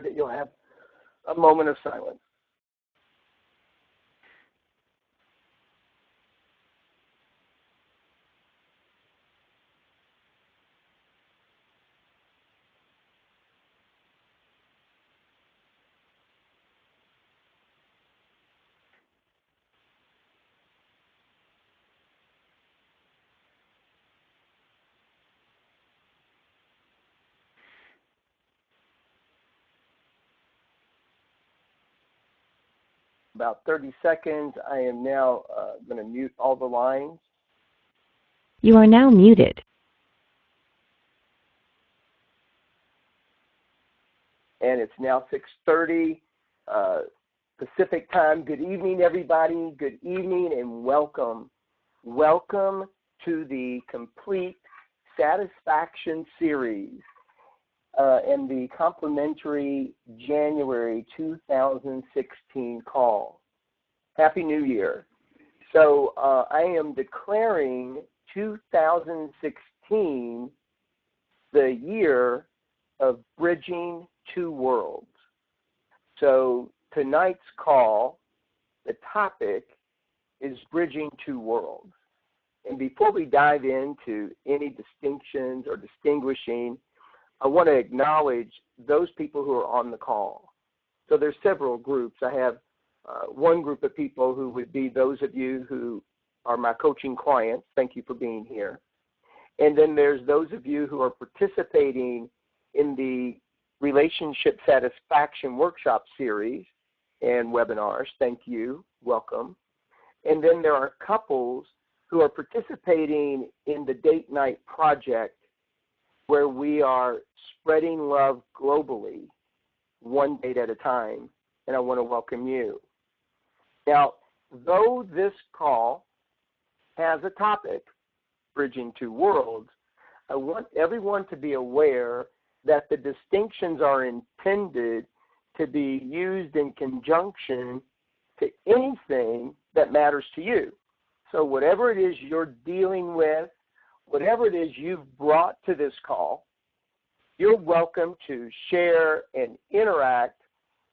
that you'll have a moment of silence. About 30 seconds. I am now going to mute all the lines. You are now muted. And it's now 6:30 Pacific time. Good evening, everybody. Good evening and welcome. Welcome to the Complete Satisfaction series and the complimentary January 2016 call. Happy New Year. So I am declaring 2016 the year of bridging two worlds. So tonight's call, the topic is bridging two worlds. And before we dive into any distinctions or distinguishing, I want to acknowledge those people who are on the call. So there's several groups. I have one group of people who would be those of you who are my coaching clients. Thank you for being here. And then there's those of you who are participating in the Relationship Satisfaction Workshop series and webinars. Thank you. Welcome. And then there are couples who are participating in the Date Night Project, where we are spreading love globally, one date at a time, and I want to welcome you. Now, though this call has a topic, Bridging Two Worlds, I want everyone to be aware that the distinctions are intended to be used in conjunction to anything that matters to you. So whatever it is you're dealing with, whatever it is you've brought to this call, you're welcome to share and interact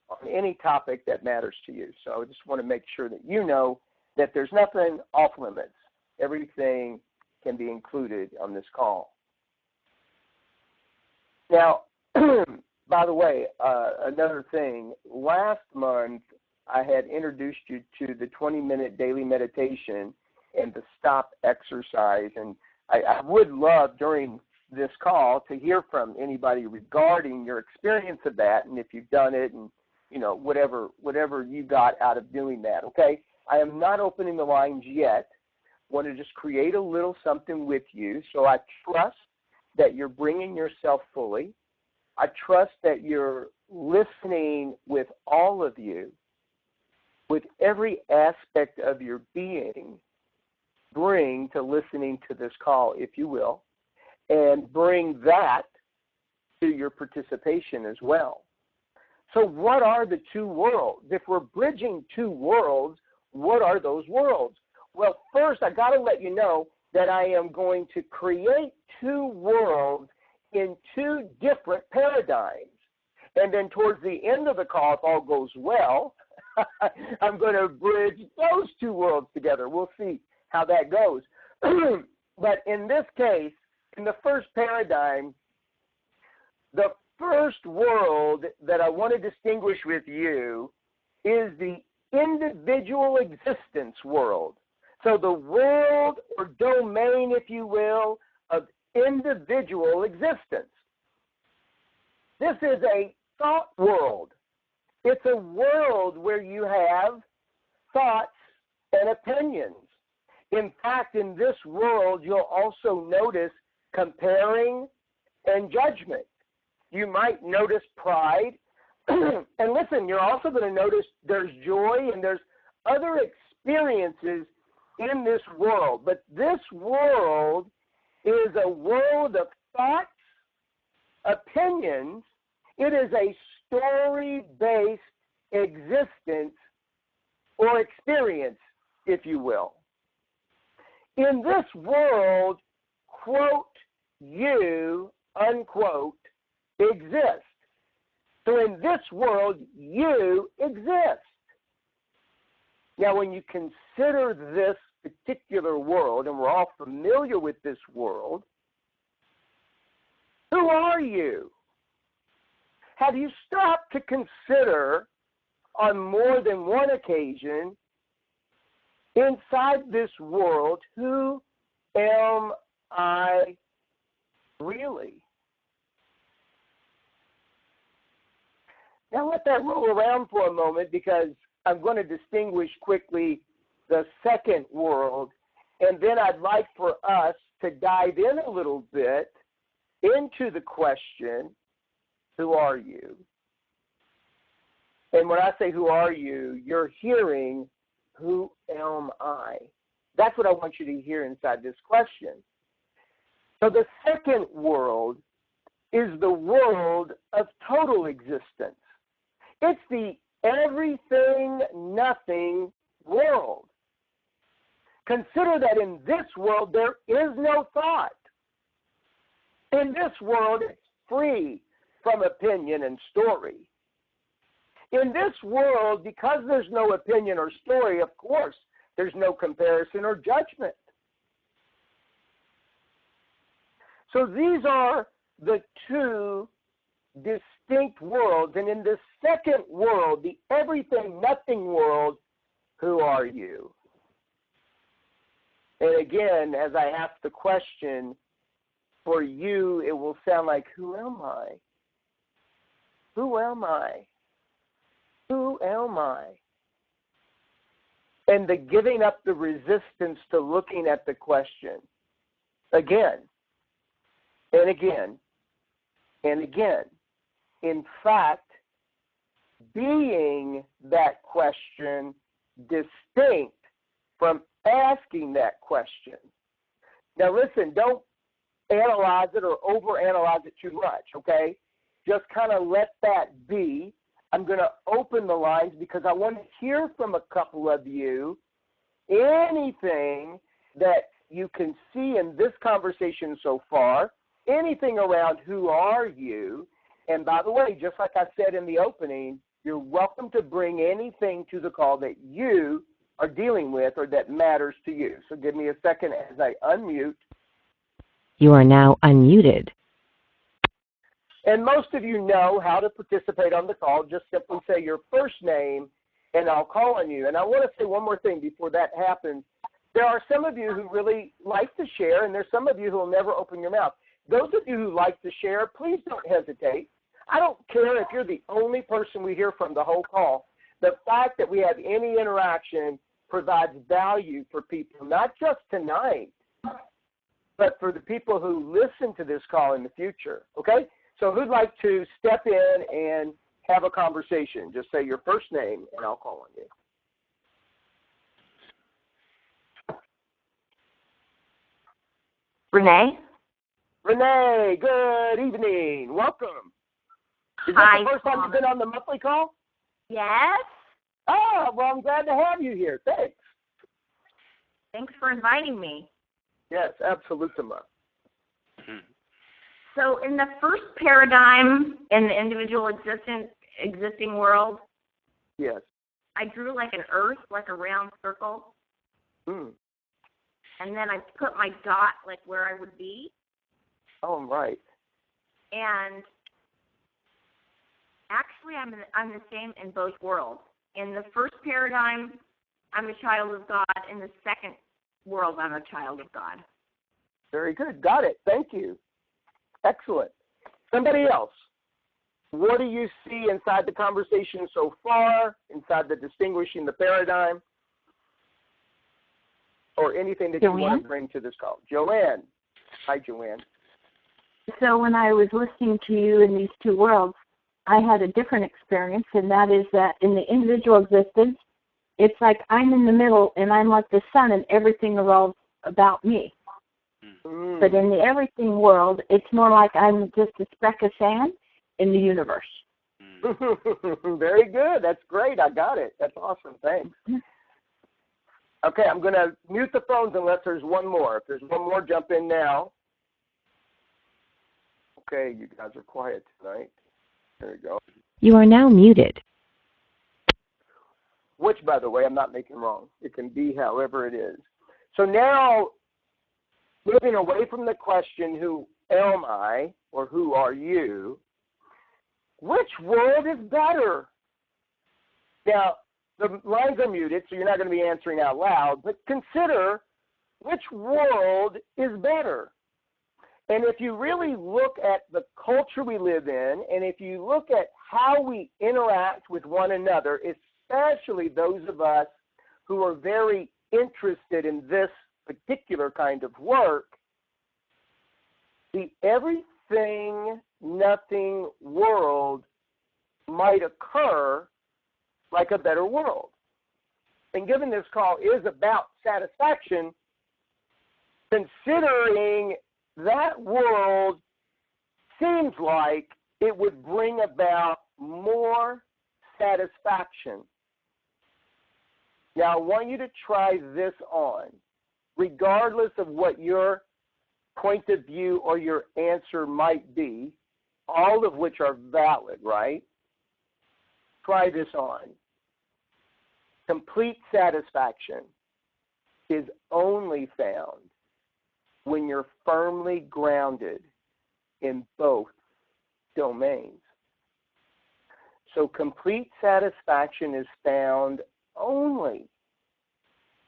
on any topic that matters to you. So I just want to make sure that you know that there's nothing off limits. Everything can be included on this call. Now, by the way, another thing, last month I had introduced you to the 20-minute daily meditation and the stop exercise, and I would love during this call to hear from anybody regarding your experience of that, and if you've done it, and whatever you got out of doing that. Okay, I am not opening the lines yet. Want to just create a little something with you, so I trust that you're bringing yourself fully. I trust that you're listening with all of you, with every aspect of your being. Bring to listening to this call, if you will, and bring that to your participation as well. So what are the two worlds? If we're bridging two worlds, what are those worlds? Well, first, I got to let you know that I am going to create two worlds in two different paradigms. And then towards the end of the call, if all goes well, I'm going to bridge those two worlds together. We'll see how that goes. But in this case, in the first paradigm, the first world that I want to distinguish with you is the individual existence world. So the world or domain, if you will, of individual existence. This is a thought world. It's a world where you have thoughts and opinions. In fact, in this world, you'll also notice comparing and judgment. You might notice pride. And listen, you're also going to notice there's joy and there's other experiences in this world. But this world is a world of thoughts, opinions. It is a story-based existence or experience, if you will. In this world, quote, you, unquote, exist. So in this world, you exist. Now, when you consider this particular world, and we're all familiar with this world, who are you? Have you stopped to consider on more than one occasion, inside this world, who am I really? Now let that roll around for a moment, because I'm going to distinguish quickly the second world, and then I'd like for us to dive in a little bit into the question, who are you? And when I say who are you, you're hearing, who am I? That's what I want you to hear inside this question. So the second world is the world of total existence. It's the everything, nothing world. Consider that in this world there is no thought. In this world, it's free from opinion and story. In this world, because there's no opinion or story, of course, there's no comparison or judgment. So these are the two distinct worlds. And in this second world, the everything, nothing world, who are you? And again, as I ask the question, for you, it will sound like, who am I? Who am I? Who am I? And the giving up the resistance to looking at the question again and again and again. In fact, being that question distinct from asking that question. Now listen, don't analyze it or overanalyze it too much, okay? Just kind of let that be. I'm going to open the lines because I want to hear from a couple of you anything that you can see in this conversation so far, anything around who are you. And by the way, just like I said in the opening, you're welcome to bring anything to the call that you are dealing with or that matters to you. So give me a second as I unmute. You are now unmuted. And most of you know how to participate on the call. Just simply say your first name, and I'll call on you. And I want to say one more thing before that happens. There are some of you who really like to share, and there's some of you who will never open your mouth. Those of you who like to share, please don't hesitate. I don't care if you're the only person we hear from the whole call. The fact that we have any interaction provides value for people, not just tonight, but for the people who listen to this call in the future, okay? So who'd like to step in and have a conversation? Just say your first name, and I'll call on you. Renee? Renee, good evening. Welcome. Is Hi, this the first time you've been on the monthly call? Yes. Oh, well, I'm glad to have you here. Thanks. Thanks for inviting me. Yes, absolutely. So in the first paradigm in the individual existing world, Yes. I drew like an earth, like a round circle. Mm. And then I put my dot like where I would be. Oh, right. And actually I'm the same in both worlds. In the first paradigm, I'm a child of God. In the second world, I'm a child of God. Very good. Got it. Thank you. Excellent. Somebody else. What do you see inside the conversation so far, inside the distinguishing the paradigm, or anything that Joanne? you want to bring to this call? Joanne. Hi, Joanne. So when I was listening to you in these two worlds, I had a different experience, and that is that in the individual existence, it's like I'm in the middle, and I'm like the sun, and everything revolves about me. Mm. But in the everything world, it's more like I'm just a speck of sand in the universe. Very good. That's great. I got it. That's awesome. Thanks. Okay, I'm going to mute the phones unless there's one more. If there's one more, jump in now. Okay, you guys are quiet tonight. There you go. You are now muted. Which, by the way, I'm not making wrong. It can be however it is. So now, moving away from the question, who am I, or who are you, which world is better? Now, the lines are muted, so you're not going to be answering out loud, but consider which world is better. And if you really look at the culture we live in, and if you look at how we interact with one another, especially those of us who are very interested in this particular kind of work, the everything, nothing world might occur like a better world. And given this call is about satisfaction, considering that world seems like it would bring about more satisfaction. Now, I want you to try this on, regardless of what your point of view or your answer might be, all of which are valid, right? Try this on. Complete satisfaction is only found when you're firmly grounded in both domains. So complete satisfaction is found only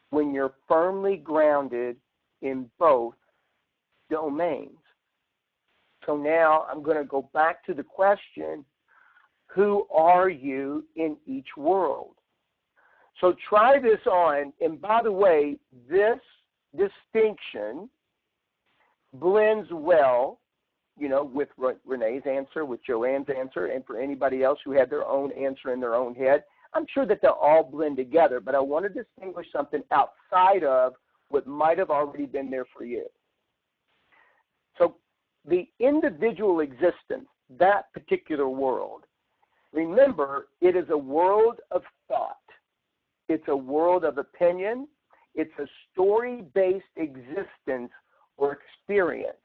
when you're firmly grounded in both domains. So now I'm going to go back to the question, who are you in each world? So try this on, and by the way, this distinction blends well, with Renee's answer, with Joanne's answer, and for anybody else who had their own answer in their own head. I'm sure that they'll all blend together, but I want to distinguish something outside of what might have already been there for you. So the individual existence, that particular world, remember, it is a world of thought. It's a world of opinion. It's a story-based existence or experience.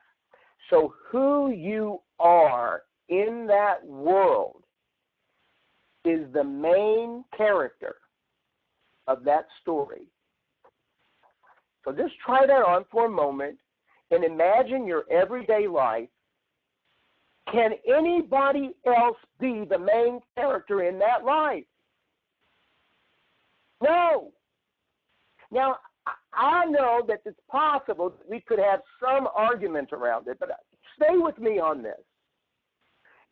So who you are in that world is the main character of that story. So just try that on for a moment and imagine your everyday life. Can anybody else be the main character in that life? No. Now, I know that it's possible that we could have some argument around it, but stay with me on this.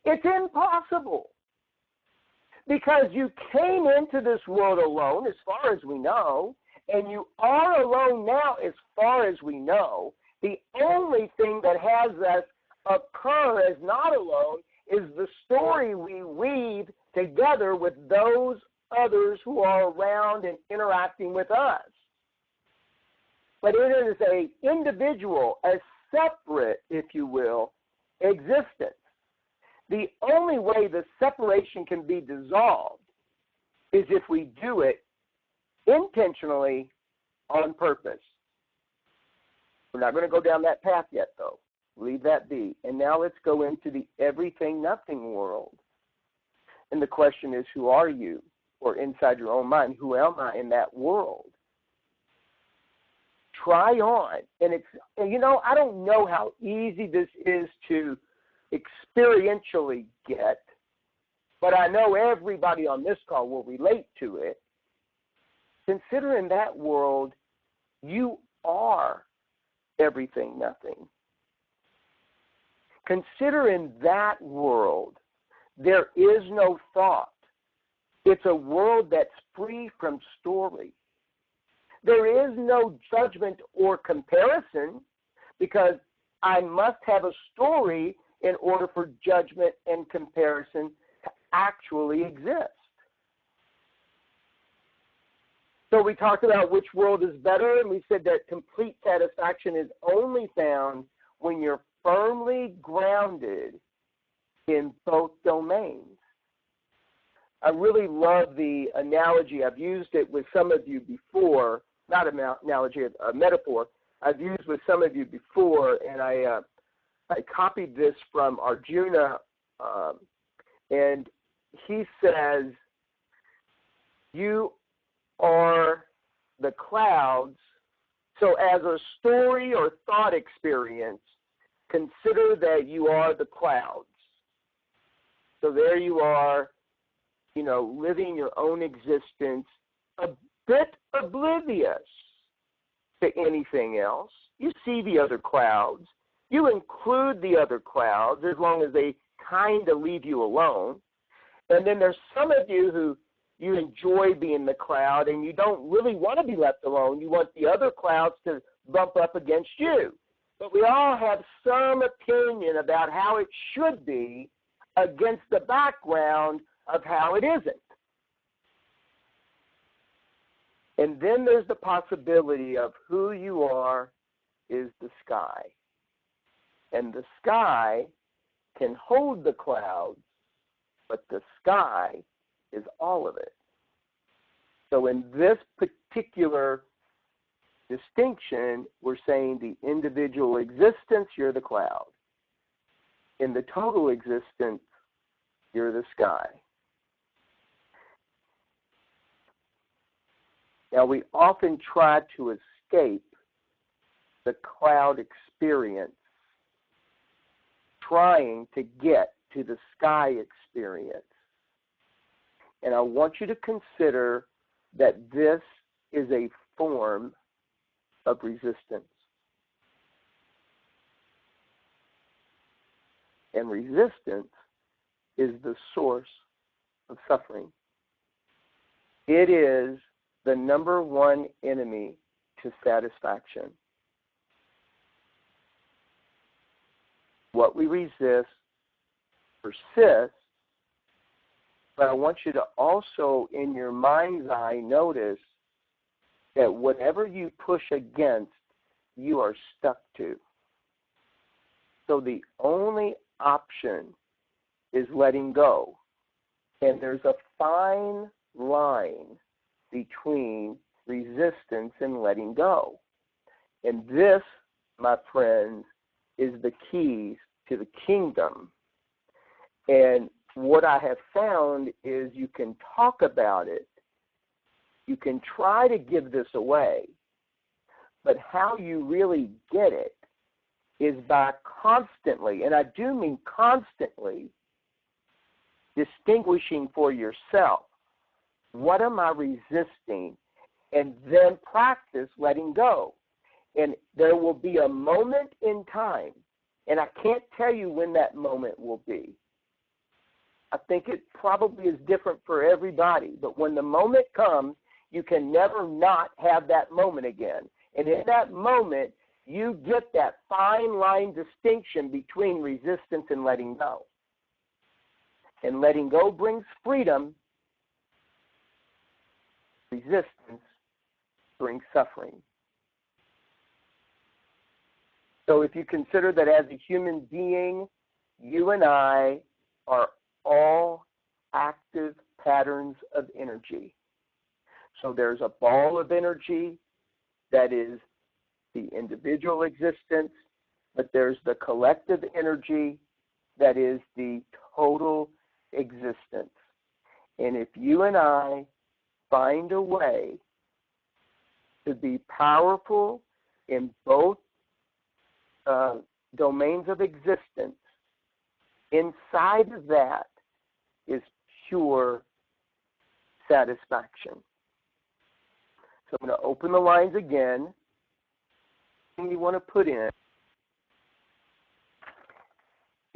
It's impossible. Because you came into this world alone, as far as we know, and you are alone now, as far as we know. The only thing that has us occur as not alone is the story we weave together with those others who are around and interacting with us. But it is an individual, a separate, if you will, existence. The only way the separation can be dissolved is if we do it intentionally on purpose. We're not going to go down that path yet, though. Leave that be. And now let's go into the everything-nothing world. And the question is, who are you? Or inside your own mind, who am I in that world? Try on. And I don't know how easy this is to experientially get, but I know everybody on this call will relate to it. Consider in that world, you are everything, nothing. Consider in that world, there is no thought. It's a world that's free from story. There is no judgment or comparison because I must have a story in order for judgment and comparison to actually exist. So we talked about which world is better, and we said that complete satisfaction is only found when you're firmly grounded in both domains. I really love the analogy. I've used it with some of you before, not an analogy, a metaphor. I've used with some of you before, and I copied this from Arjuna, and he says, you are the clouds. So as a story or thought experience, consider that you are the clouds. So there you are, living your own existence, a bit oblivious to anything else. You see the other clouds. You include the other clouds as long as they kind of leave you alone. And then there's some of you who you enjoy being the cloud and you don't really want to be left alone. You want the other clouds to bump up against you. But we all have some opinion about how it should be against the background of how it isn't. And then there's the possibility of who you are is the sky. And the sky can hold the clouds, but the sky is all of it. So in this particular distinction, we're saying the individual existence, you're the cloud. In the total existence, you're the sky. Now, we often try to escape the cloud experience, trying to get to the sky experience. And I want you to consider that this is a form of resistance. And resistance is the source of suffering. It is the number one enemy to satisfaction. What we resist persists, but I want you to also, in your mind's eye, notice that whatever you push against, you are stuck to. So the only option is letting go. And there's a fine line between resistance and letting go. And this, my friends, is the keys to the kingdom. And what I have found is you can talk about it, you can try to give this away, but how you really get it is by constantly, and I do mean constantly, distinguishing for yourself, what am I resisting? And then practice letting go. And there will be a moment in time, and I can't tell you when that moment will be. I think it probably is different for everybody, but when the moment comes, you can never not have that moment again. And in that moment, you get that fine line distinction between resistance and letting go. And letting go brings freedom. Resistance brings suffering. So if you consider that as a human being, you and I are all active patterns of energy. So there's a ball of energy that is the individual existence, but there's the collective energy that is the total existence. And if you and I find a way to be powerful in both domains of existence, inside of that is pure satisfaction. So I'm going to open the lines again. Anything you want to put in,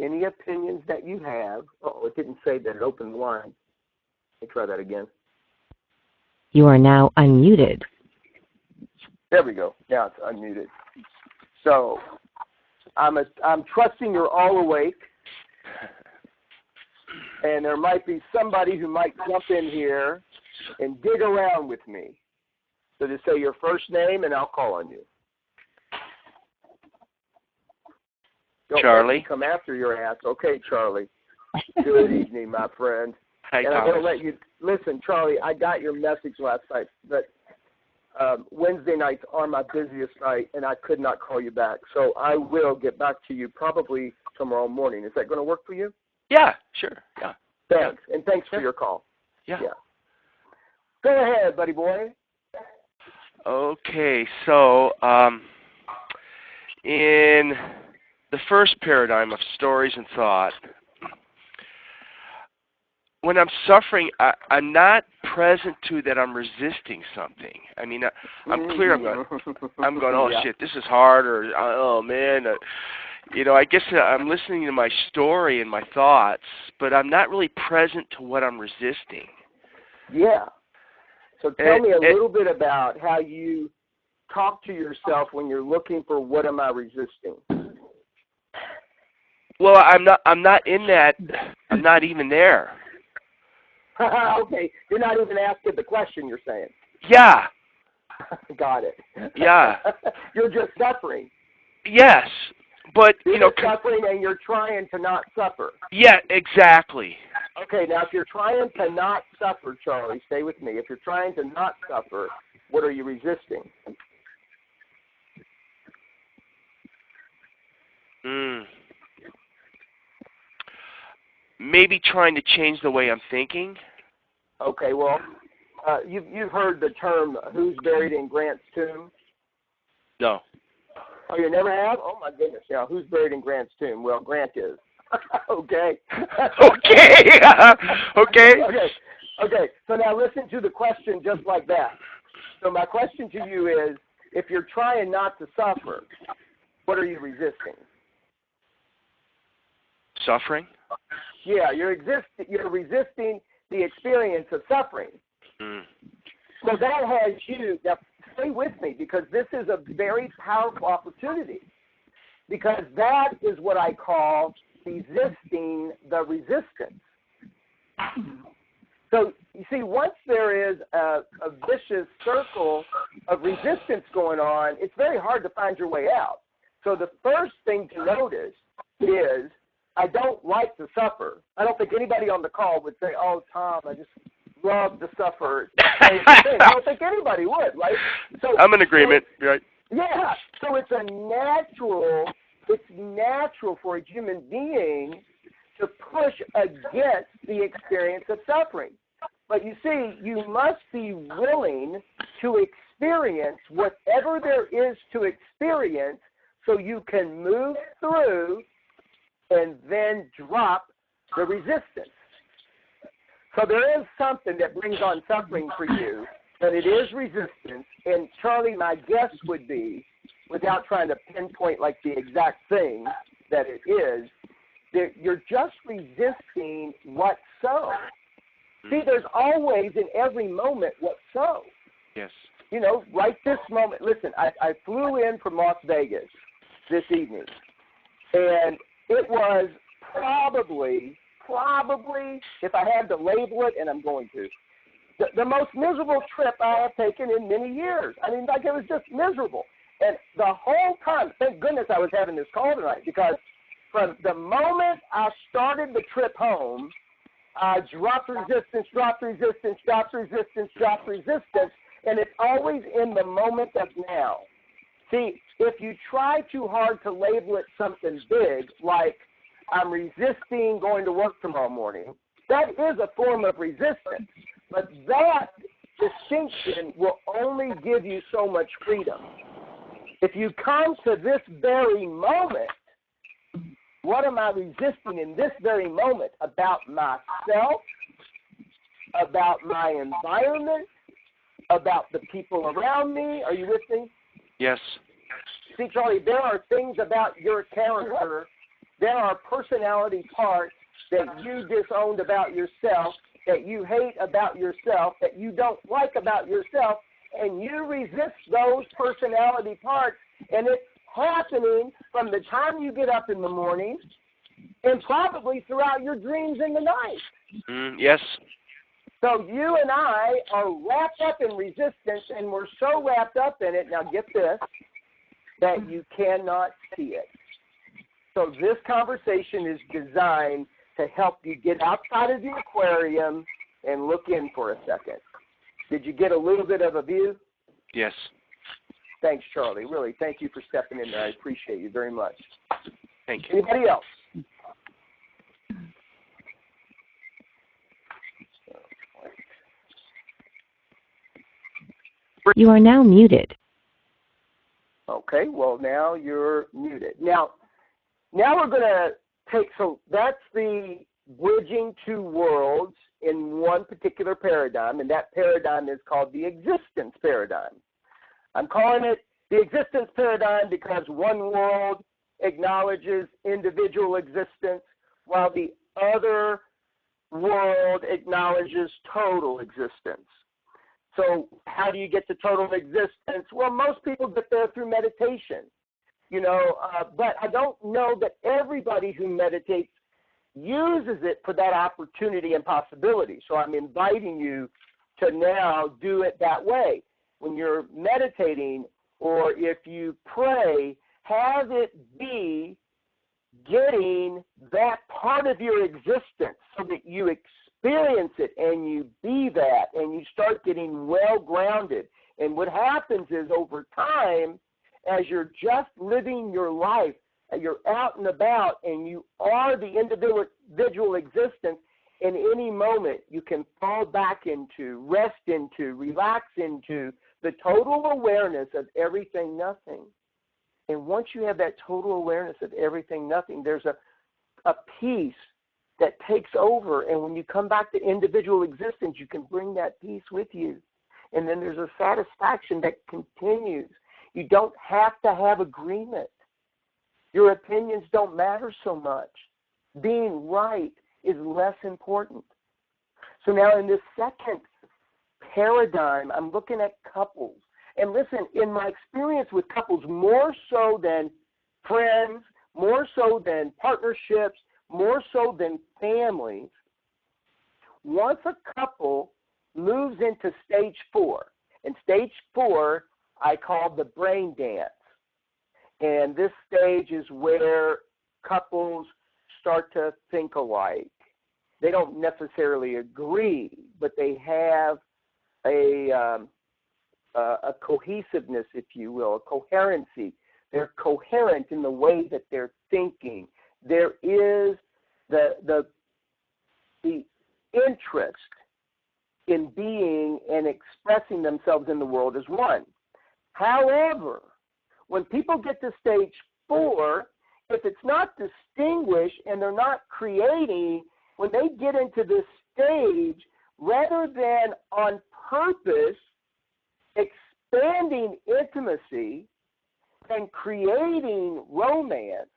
any opinions that you have. Oh, it didn't say that it opened the line. Let me try that again. You are now unmuted. There we go. Now it's unmuted. So I'm trusting you're all awake. And there might be somebody who might jump in here and dig around with me. So just say your first name and I'll call on you. Don't Charlie. come after your ass. Okay, Charlie. Good evening, my friend. Hi, and I'm going to let you listen, Charlie. I got your message last night, but Wednesday nights are my busiest night, and I could not call you back. So I will get back to you probably tomorrow morning. Is that going to work for you? Yeah, sure. Yeah. Thanks, and thanks for your call. Yeah. Go ahead, buddy boy. Okay, so in the first paradigm of stories and thought, when I'm suffering, I'm not present to that I'm resisting something. I mean, I'm clear. I'm going, oh, shit, this is hard, or, oh, man. I guess I'm listening to my story and my thoughts, but I'm not really present to what I'm resisting. Yeah. So tell me a little bit about how you talk to yourself when you're looking for what am I resisting? Well, I'm not in that. I'm not even there. Okay, you're not even asking the question, you're saying. Yeah. Got it. Yeah. You're just suffering. Yes, but you're suffering and you're trying to not suffer. Yeah, exactly. Okay, now if you're trying to not suffer, Charlie, stay with me. If you're trying to not suffer, what are you resisting? Maybe trying to change the way I'm thinking. Okay, well, you've heard the term "who's buried in Grant's tomb"? No. Oh, you never have? Oh my goodness! Yeah, who's buried in Grant's tomb? Well, Grant is. Okay. Okay. Okay. Okay. So now listen to the question just like that. So my question to you is, if you're trying not to suffer, what are you resisting? Suffering? Yeah, you're resisting the experience of suffering. So that has you, now stay with me, because this is a very powerful opportunity, because that is what I call resisting the resistance. So, you see, once there is a vicious circle of resistance going on, it's very hard to find your way out. So the first thing to notice is, I don't like to suffer. I don't think anybody on the call would say, oh, Tom, I just love to suffer. I don't think anybody would, right? So, I'm in agreement, right? Yeah. So it's natural for a human being to push against the experience of suffering. But you see, you must be willing to experience whatever there is to experience so you can move through and then drop the resistance. So there is something that brings on suffering for you, and it is resistance. And Charlie, my guess would be, without trying to pinpoint like the exact thing that it is, that you're just resisting what's so. See, there's always in every moment what's so. Yes. Right this moment. Listen, I flew in from Las Vegas this evening, and it was probably, if I had to label it, and I'm going to, the most miserable trip I have taken in many years. I mean, like, it was just miserable. And the whole time, thank goodness I was having this call tonight, because from the moment I started the trip home, I dropped resistance, and it's always in the moment of now. See, if you try too hard to label it something big, like I'm resisting going to work tomorrow morning, that is a form of resistance. But that distinction will only give you so much freedom. If you come to this very moment, what am I resisting in this very moment about myself, about my environment, about the people around me? Are you with me? Yes. See, Charlie, there are things about your character, there are personality parts that you disowned about yourself, that you hate about yourself, that you don't like about yourself, and you resist those personality parts, and it's happening from the time you get up in the morning and probably throughout your dreams in the night. Yes. So you and I are wrapped up in resistance, and we're so wrapped up in it, now get this, that you cannot see it. So this conversation is designed to help you get outside of the aquarium and look in for a second. Did you get a little bit of a view? Yes. Thanks, Charlie. Really, thank you for stepping in there. I appreciate you very much. Thank you. Anybody else? You are now muted. Okay, well, now you're muted. Now we're going to so that's the bridging two worlds in one particular paradigm, and that paradigm is called the existence paradigm. I'm calling it the existence paradigm because one world acknowledges individual existence while the other world acknowledges total existence. So how do you get to total existence? Well, most people get there through meditation, but I don't know that everybody who meditates uses it for that opportunity and possibility. So I'm inviting you to now do it that way. When you're meditating or if you pray, have it be getting that part of your existence so that you experience it and you be that and you start getting well grounded. And what happens is over time, as you're just living your life, and you're out and about and you are the individual existence, in any moment you can fall back into, rest into, relax into the total awareness of everything, nothing. And once you have that total awareness of everything, nothing, there's a peace that takes over. And when you come back to individual existence, you can bring that peace with you. And then there's a satisfaction that continues. You don't have to have agreement. Your opinions don't matter so much. Being right is less important. So now in this second paradigm, I'm looking at couples. And listen, in my experience with couples, more so than friends, more so than partnerships, more so than families, once a couple moves into stage 4, and stage 4 I call the brain dance. And this stage is where couples start to think alike. They don't necessarily agree, but they have a cohesiveness, if you will, a coherency. They're coherent in the way that they're thinking. There is the interest in being and expressing themselves in the world as one. However, when people get to stage 4, if it's not distinguished and they're not creating, when they get into this stage, rather than on purpose expanding intimacy and creating romance,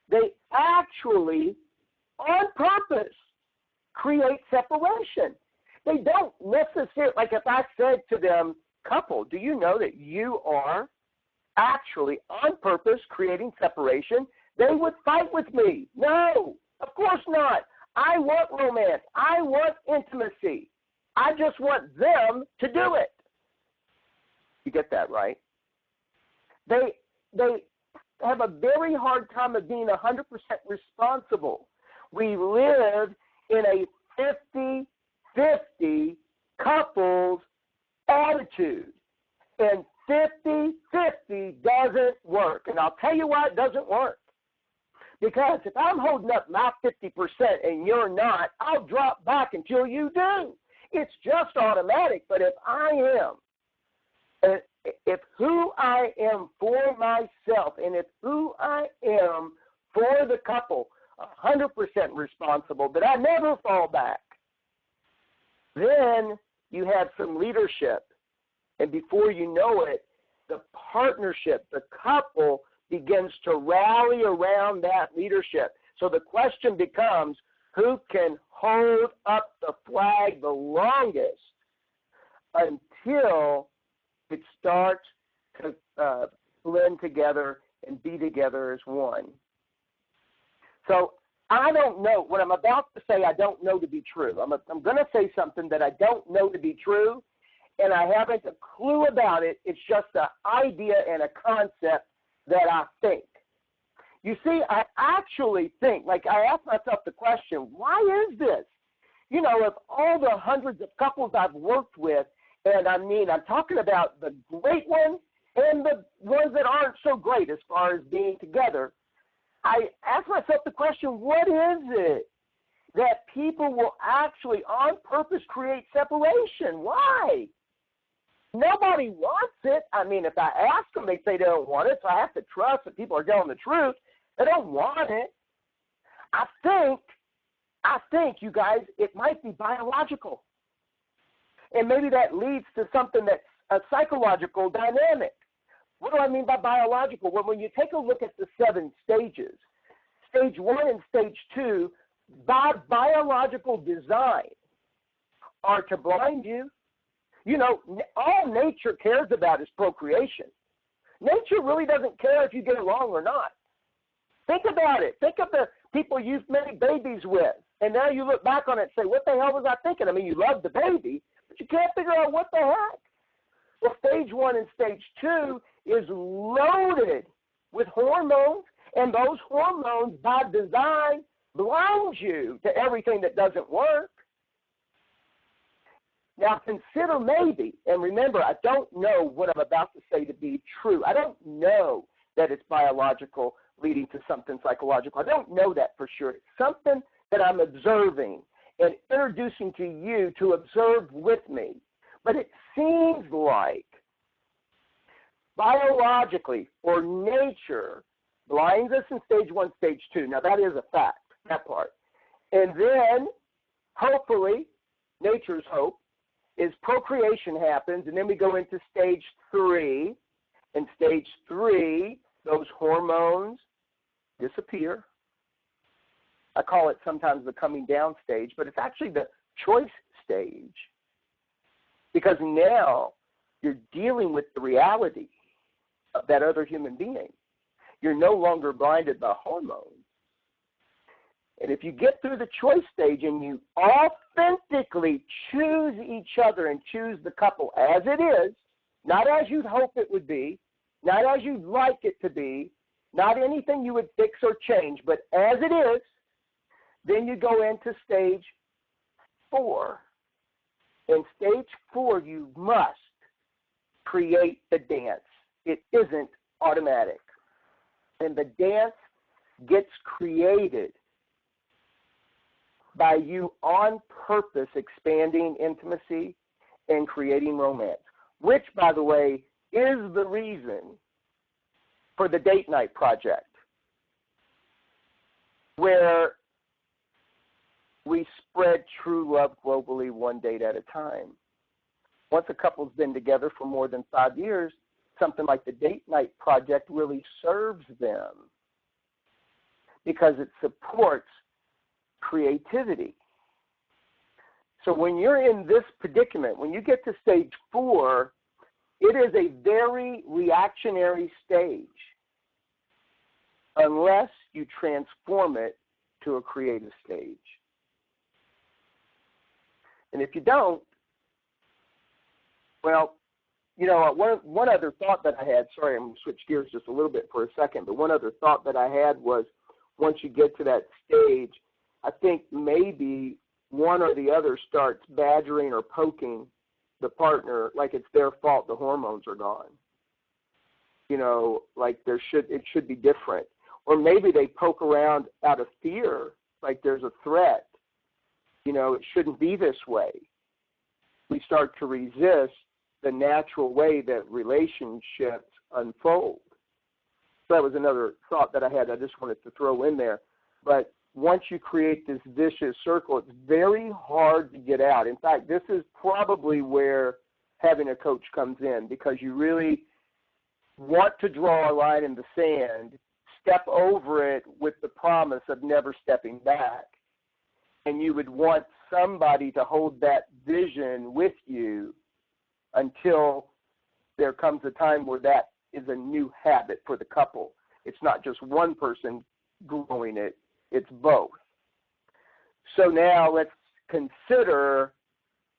they actually, on purpose, create separation. They don't necessarily, like if I said to them, couple, do you know that you are actually on purpose creating separation? They would fight with me. No, of course not. I want romance. I want intimacy. I just want them to do it. You get that, right? They have a very hard time of being 100% responsible. We live in a 50-50 couples attitude. And 50-50 doesn't work. And I'll tell you why it doesn't work. Because if I'm holding up my 50% and you're not, I'll drop back until you do. It's just automatic. But if I am, if who I am for myself and if who I am for the couple, 100% responsible, that I never fall back, then you have some leadership. And before you know it, the partnership, the couple, begins to rally around that leadership. So the question becomes, who can hold up the flag the longest until it starts to blend together and be together as one? So I don't know. What I'm about to say, I don't know to be true. I'm going to say something that I don't know to be true, and I haven't a clue about it. It's just an idea and a concept that I think. You see, I actually think, like I ask myself the question, why is this? You know, of all the hundreds of couples I've worked with, and I mean, I'm talking about the great ones and the ones that aren't so great as far as being together, I ask myself the question, what is it that people will actually on purpose create separation? Why? Nobody wants it. I mean, if I ask them, they say they don't want it, so I have to trust that people are telling the truth. They don't want it. I think, you guys, it might be biological. And maybe that leads to something that's a psychological dynamic. What do I mean by biological? Well, when you take a look at the 7 stages, stage 1 and stage 2, by biological design, are to blind you. You know, all nature cares about is procreation. Nature really doesn't care if you get along or not. Think about it. Think of the people you've made babies with, and now you look back on it and say, what the hell was I thinking? I mean, you love the baby, but you can't figure out what the heck. Well, stage 1 and stage 2 is loaded with hormones, and those hormones, by design, blind you to everything that doesn't work. Now, consider maybe, and remember, I don't know what I'm about to say to be true. I don't know that it's biological leading to something psychological. I don't know that for sure. It's something that I'm observing and introducing to you to observe with me. But it seems like biologically or nature blinds us in stage 1, stage 2. Now, that is a fact, that part. And then, hopefully, nature's hope is procreation happens, and then we go into stage 3. In stage 3, those hormones disappear. I call it sometimes the coming down stage, but it's actually the choice stage, because now you're dealing with the reality of that other human being. You're no longer blinded by hormones. And if you get through the choice stage and you authentically choose each other and choose the couple as it is, not as you'd hope it would be, not as you'd like it to be, not anything you would fix or change, but as it is, then you go into stage 4. In stage 4, you must create the dance. It isn't automatic. And the dance gets created by you on purpose expanding intimacy and creating romance, which, by the way, is the reason for the Date Night Project, where we spread true love globally one date at a time. Once a couple's been together for more than 5 years, something like the Date Night Project really serves them because it supports creativity. So when you're in this predicament, when you get to stage 4, it is a very reactionary stage unless you transform it to a creative stage. And if you don't, well, you know, one other thought that I had, sorry, I'm going to switch gears just a little bit for a second, but one other thought that I had was once you get to that stage, I think maybe one or the other starts badgering or poking the partner like it's their fault the hormones are gone. You know, like it should be different. Or maybe they poke around out of fear, like there's a threat. You know, it shouldn't be this way. We start to resist the natural way that relationships unfold. So that was another thought that I had I just wanted to throw in there. But once you create this vicious circle, it's very hard to get out. In fact, this is probably where having a coach comes in, because you really want to draw a line in the sand, step over it with the promise of never stepping back. And you would want somebody to hold that vision with you until there comes a time where that is a new habit for the couple. It's not just one person growing it, it's both. So now let's consider,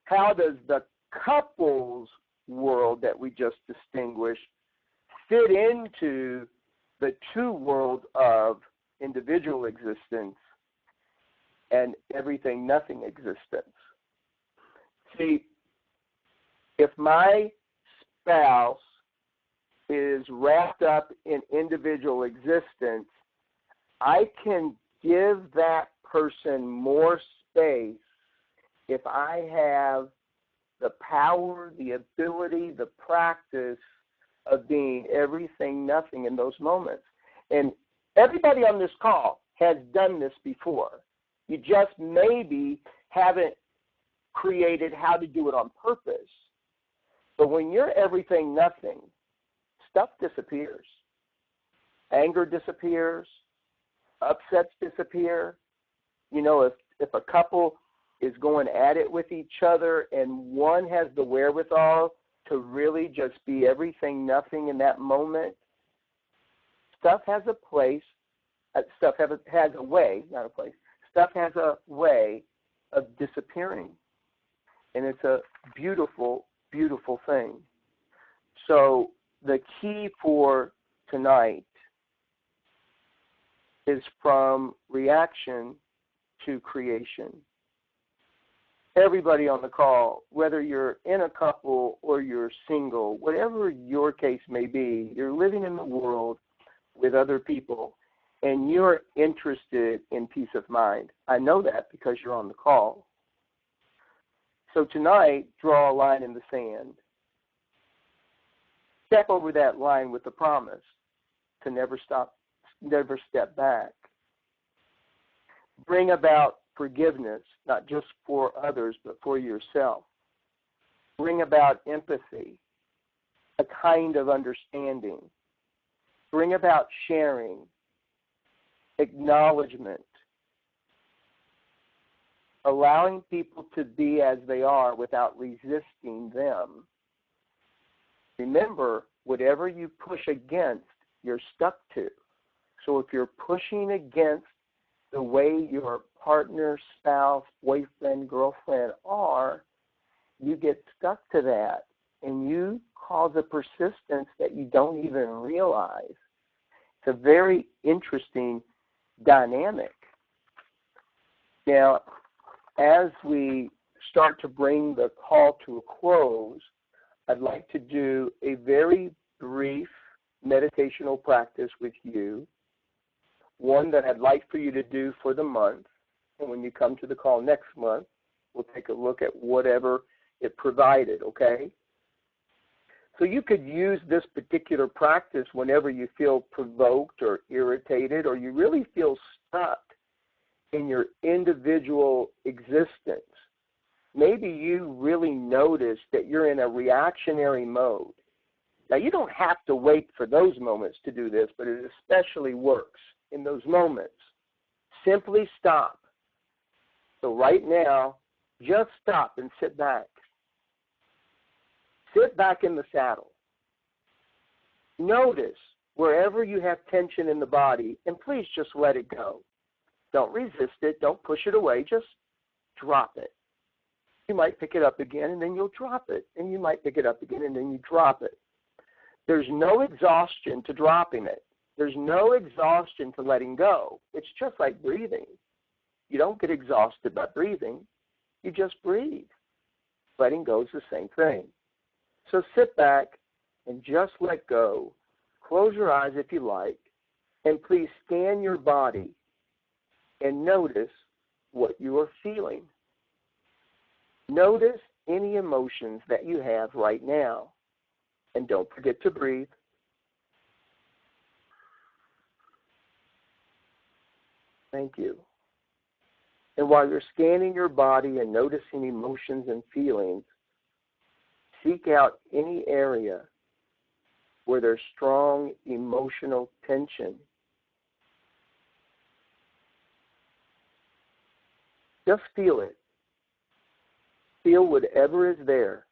how does the couple's world that we just distinguished fit into the two worlds of individual existence and everything, nothing existence? See, if my spouse is wrapped up in individual existence, I can give that person more space if I have the power, the ability, the practice of being everything, nothing in those moments. And everybody on this call has done this before. You just maybe haven't created how to do it on purpose. But when you're everything, nothing, stuff disappears. Anger disappears. Upsets disappear. You know, if a couple is going at it with each other and one has the wherewithal to really just be everything, nothing in that moment, stuff has a place. Stuff has a way, not a place. Stuff has a way of disappearing. And it's a beautiful, beautiful thing. So the key for tonight is from reaction to creation. Everybody on the call, whether you're in a couple or you're single, whatever your case may be, you're living in the world with other people, and you're interested in peace of mind. I know that because you're on the call. So tonight, draw a line in the sand. Step over that line with the promise to never step back. Bring about forgiveness, not just for others, but for yourself. Bring about empathy, a kind of understanding. Bring about sharing, acknowledgement, allowing people to be as they are without resisting them. Remember, whatever you push against, you're stuck to. So if you're pushing against the way your partner, spouse, boyfriend, girlfriend are, you get stuck to that, and you cause a persistence that you don't even realize. It's a very interesting dynamic. Now, as we start to bring the call to a close, I'd like to do a very brief meditational practice with you, one that I'd like for you to do for the month. And when you come to the call next month, we'll take a look at whatever it provided, okay? So you could use this particular practice whenever you feel provoked or irritated, or you really feel stuck in your individual existence. Maybe you really notice that you're in a reactionary mode. Now, you don't have to wait for those moments to do this, but it especially works in those moments. Simply stop. So right now, just stop and sit back. Sit back in the saddle. Notice wherever you have tension in the body, and please just let it go. Don't resist it. Don't push it away. Just drop it. You might pick it up again, and then you'll drop it. And you might pick it up again, and then you drop it. There's no exhaustion to dropping it. There's no exhaustion to letting go. It's just like breathing. You don't get exhausted by breathing. You just breathe. Letting go is the same thing. So sit back and just let go. Close your eyes if you like, and please scan your body and notice what you are feeling. Notice any emotions that you have right now, and don't forget to breathe. Thank you. And while you're scanning your body and noticing emotions and feelings, seek out any area where there's strong emotional tension. Just feel it. Feel whatever is there.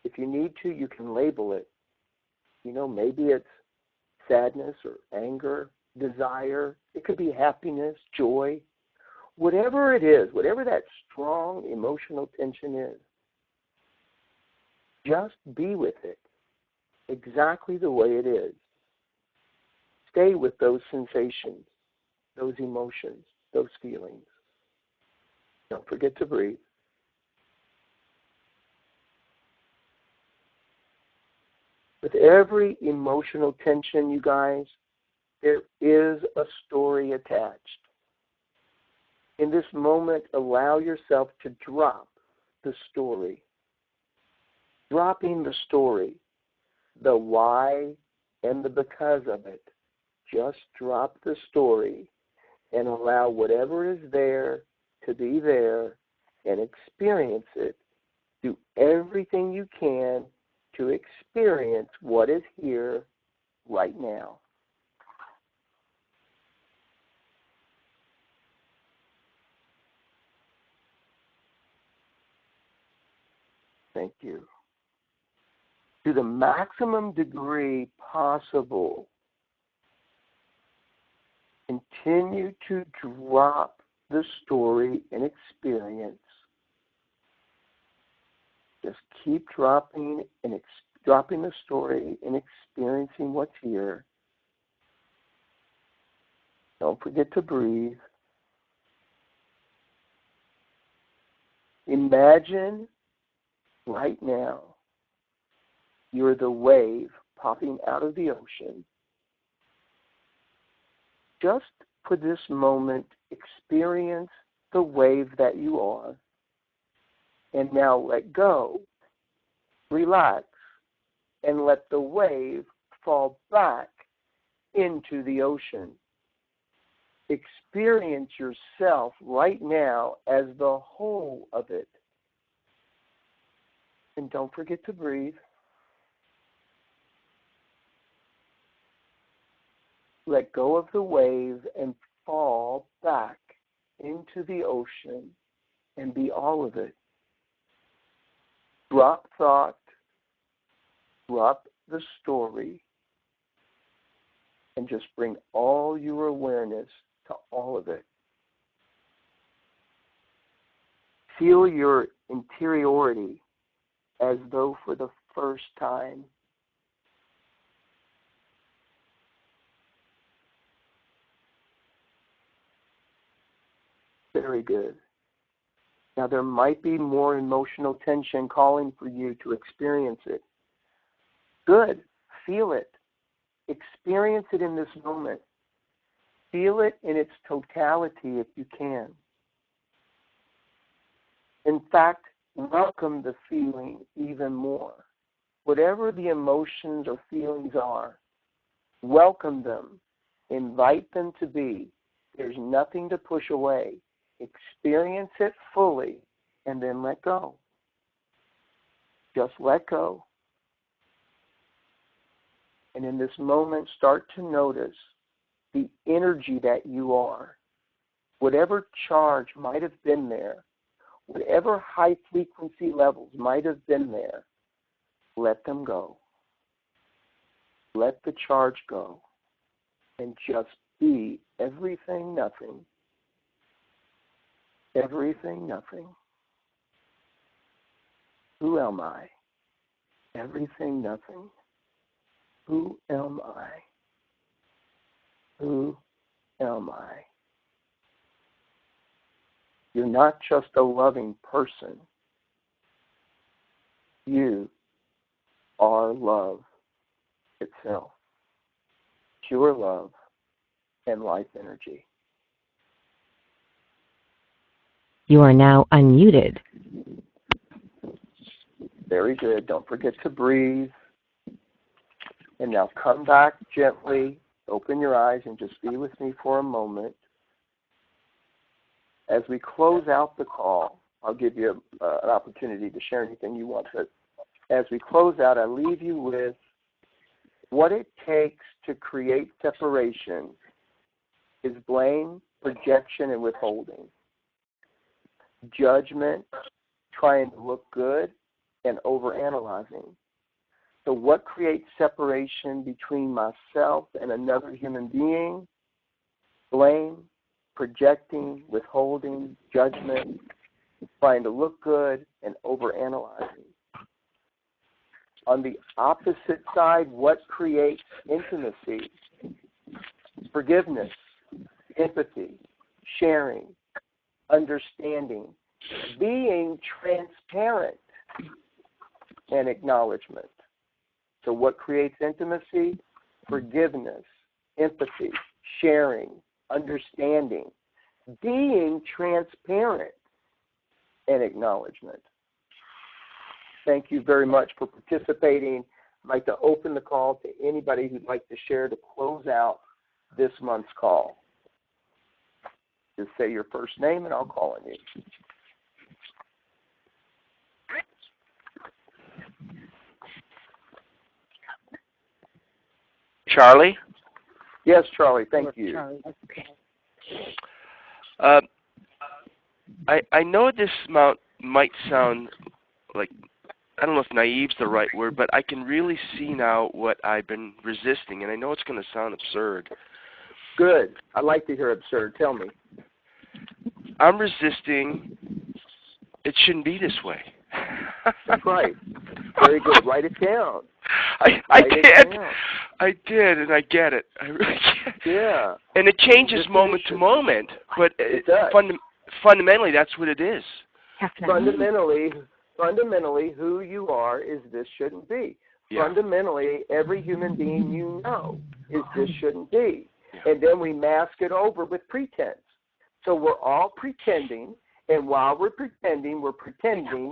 If you need to, you can label it. You know, maybe it's sadness or anger, desire. It could be happiness, joy. Whatever it is, whatever that strong emotional tension is, just be with it exactly the way it is. Stay with those sensations, those emotions, those feelings. Don't forget to breathe. With every emotional tension, you guys, there is a story attached. In this moment, allow yourself to drop the story. Dropping the story, the why and the because of it. Just drop the story and allow whatever is there to be there and experience it. Do everything you can to experience what is here right now. Thank you. To the maximum degree possible, continue to drop the story and experience. Just keep dropping the story and experiencing what's here. Don't forget to breathe. Imagine right now you're the wave popping out of the ocean. Just for this moment, experience the wave that you are. And now let go, relax, and let the wave fall back into the ocean. Experience yourself right now as the whole of it. And don't forget to breathe. Let go of the wave and fall back into the ocean and be all of it. Drop thought, drop the story, and just bring all your awareness to all of it. Feel your interiority as though for the first time. Very good. Now there might be more emotional tension calling for you to experience it. Good. Feel it. Experience it in this moment. Feel it in its totality if you can. In fact, welcome the feeling even more. Whatever the emotions or feelings are, welcome them. Invite them to be. There's nothing to push away. Experience it fully and then let go. Just let go. And in this moment, start to notice the energy that you are. Whatever charge might have been there, whatever high frequency levels might have been there, let them go. Let the charge go. And just be everything, nothing. Everything, nothing. Who am I? Everything, nothing. Who am I? Who am I? You're not just a loving person. You are love itself. Pure love and life energy. You are now unmuted. Very good. Don't forget to breathe. And now come back gently. Open your eyes and just be with me for a moment. As we close out the call, I'll give you an opportunity to share anything you want. But as we close out, I leave you with what it takes to create separation is blame, projection, and withholding. Judgment, trying to look good, and overanalyzing. So what creates separation between myself and another human being? Blame, projecting, withholding, judgment, trying to look good, and overanalyzing. On the opposite side, what creates intimacy? Forgiveness, empathy, sharing, understanding, being transparent, and acknowledgement. So what creates intimacy? Forgiveness, empathy, sharing, understanding, being transparent, and acknowledgement. Thank you very much for participating. I'd like to open the call to anybody who'd like to share to close out this month's call. Just say your first name and I'll call on you. Charlie? Yes, Charlie, thank you. Charlie. I know this might sound like, I don't know if naive's the right word, but I can really see now what I've been resisting, and I know it's going to sound absurd. Good. I'd like to hear absurd. Tell me. I'm resisting. It shouldn't be this way. That's right. Very good. Write it down. I did, and I get it. I really get it. Yeah. And it changes moment to moment, but it does. Fundamentally, that's what it is. Fundamentally, who you are is this shouldn't be. Yeah. Fundamentally, every human being you know is this shouldn't be. Yeah. And then we mask it over with pretense. So we're all pretending, and while we're pretending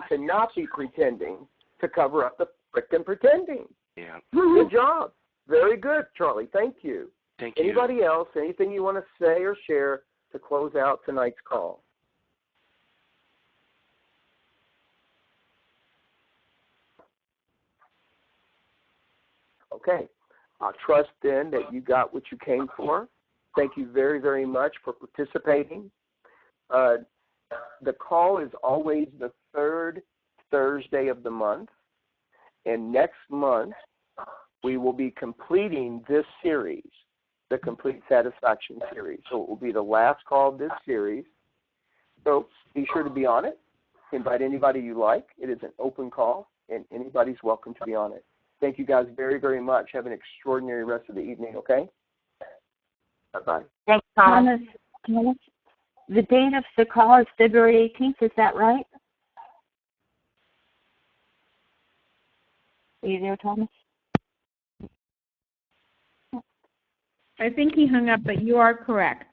to not be pretending to cover up the frickin' pretending. Yeah. Good job. Very good, Charlie. Thank you. Thank you. Anybody else, anything you want to say or share to close out tonight's call? Okay. I trust then that you got what you came for. Thank you very, very much for participating. The call is always the third Thursday of the month. And next month, we will be completing this series, the Complete Satisfaction series. So it will be the last call of this series. So be sure to be on it. Invite anybody you like. It is an open call, and anybody's welcome to be on it. Thank you guys very, very much. Have an extraordinary rest of the evening, okay? Bye-bye. Thanks, Thomas. Thomas, the date of the call is February 18th. Is that right? Are you there, Thomas? I think he hung up, but you are correct.